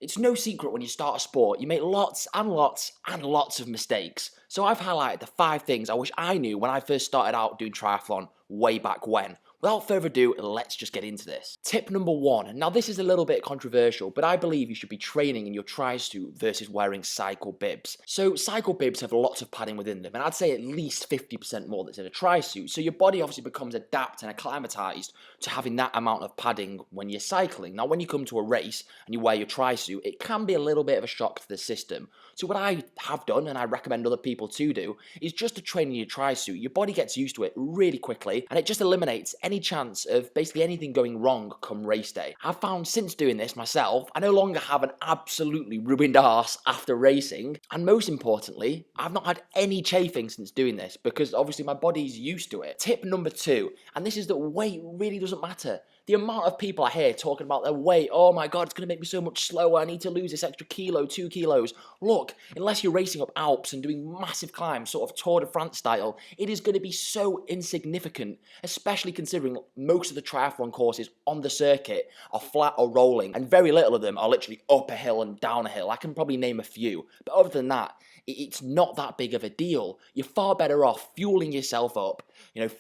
It's no secret when you start a sport, you make lots and lots and lots of mistakes. So I've highlighted the 5 things I wish I knew when I first started out doing triathlon way back when. Without further ado, let's just get into this. Tip number 1. Now this is a little bit controversial, but I believe you should be training in your tri-suit versus wearing cycle bibs. So cycle bibs have lots of padding within them, and I'd say at least 50% more that's in a tri-suit. So your body obviously becomes adapted and acclimatized to having that amount of padding when you're cycling. Now when you come to a race and you wear your tri-suit, it can be a little bit of a shock to the system. So what I have done, and I recommend other people to do, is just to train in your tri-suit. Your body gets used to it really quickly, and it just eliminates any chance of basically anything going wrong come race day. I've found since doing this myself, I no longer have an absolutely ruined arse after racing, and most importantly, I've not had any chafing since doing this because obviously my body's used to it. Tip number 2, and this is that weight really doesn't matter. The amount of people I hear talking about their weight, oh my god, it's going to make me so much slower, I need to lose this extra kilo, 2 kilos. Look, unless you're racing up Alps and doing massive climbs, sort of Tour de France style, it is going to be so insignificant, especially considering most of the triathlon courses on the circuit are flat or rolling, and very little of them are literally up a hill and down a hill. I can probably name a few, but other than that, it's not that big of a deal. You're far better off fueling yourself up,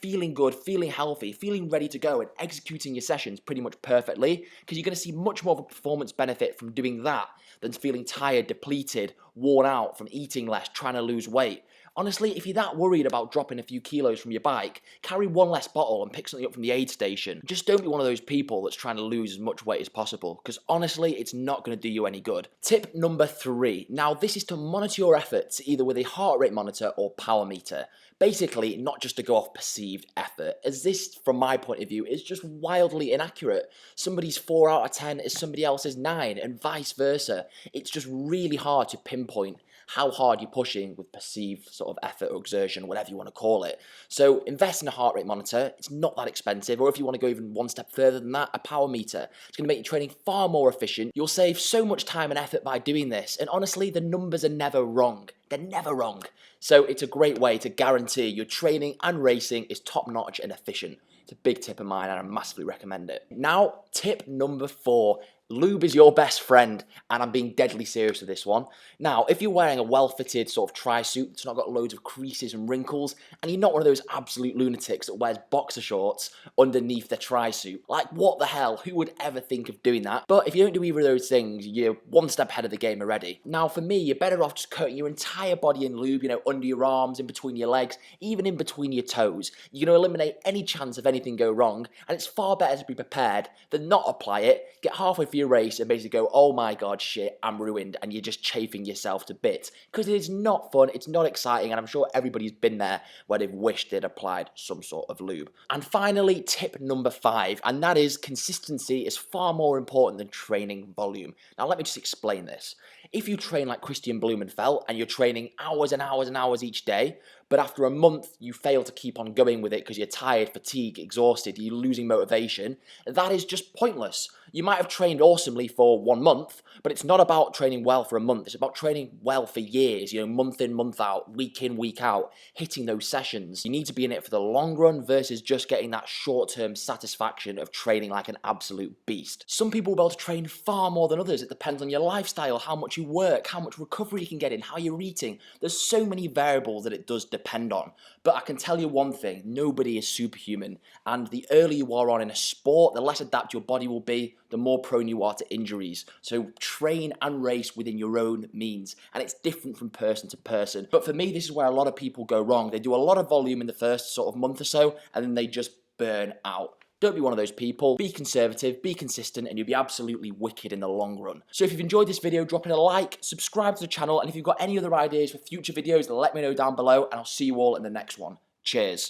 feeling good, feeling healthy, feeling ready to go, and executing your sessions pretty much perfectly, because you're going to see much more of a performance benefit from doing that than feeling tired, depleted, worn out from eating less, trying to lose weight. Honestly, if you're that worried about dropping a few kilos from your bike, carry one less bottle and pick something up from the aid station. Just don't be one of those people that's trying to lose as much weight as possible, because honestly, it's not going to do you any good. Tip number 3. Now, this is to monitor your efforts either with a heart rate monitor or power meter. Basically, not just to go off perceived effort, as this, from my point of view, is just wildly inaccurate. Somebody's 4 out of 10 is somebody else's 9, and vice versa. It's just really hard to pinpoint how hard you're pushing with perceived sort of effort or exertion, whatever you want to call it. So invest in a heart rate monitor. It's not that expensive, or if you want to go even one step further than that, a power meter. It's going to make your training far more efficient. You'll save so much time and effort by doing this, and honestly, the numbers are never wrong. They're never wrong. So it's a great way to guarantee your training and racing is top-notch and efficient. It's a big tip of mine and I massively recommend it. Now, tip number 4. Lube is your best friend, and I'm being deadly serious with this one. Now, if you're wearing a well-fitted sort of tri-suit that's not got loads of creases and wrinkles, and you're not one of those absolute lunatics that wears boxer shorts underneath their tri-suit, like what the hell, who would ever think of doing that? But if you don't do either of those things, you're one step ahead of the game already. Now, for me, you're better off just coating your entire body in lube, under your arms, in between your legs, even in between your toes. You're going to eliminate any chance of anything go wrong, and it's far better to be prepared than not apply it, get halfway through your race and basically go, oh my god, shit, I'm ruined, and you're just chafing yourself to bits, because it is not fun, it's not exciting, and I'm sure everybody's been there where they've wished they'd applied some sort of lube. And finally, tip number 5, and that is consistency is far more important than training volume. Now let me just explain this. If you train like Christian Blumenfeld and you're training hours and hours and hours each day, but after a month you fail to keep on going with it because you're tired, fatigued, exhausted, you're losing motivation, that is just pointless. You might have trained awesomely for 1 month, but it's not about training well for a month. It's about training well for years, month in, month out, week in, week out, hitting those sessions. You need to be in it for the long run versus just getting that short-term satisfaction of training like an absolute beast. Some people will be able to train far more than others. It depends on your lifestyle, how much you work, how much recovery you can get in, how you're eating. There's so many variables that it does depend on. But I can tell you one thing, nobody is superhuman. And the earlier you are on in a sport, the less adapted your body will be, the more prone you are to injuries. So train and race within your own means. And it's different from person to person. But for me, this is where a lot of people go wrong. They do a lot of volume in the first sort of month or so, and then they just burn out. Don't be one of those people. Be conservative, be consistent, and you'll be absolutely wicked in the long run. So if you've enjoyed this video, drop in a like, subscribe to the channel, and if you've got any other ideas for future videos, let me know down below, and I'll see you all in the next one. Cheers.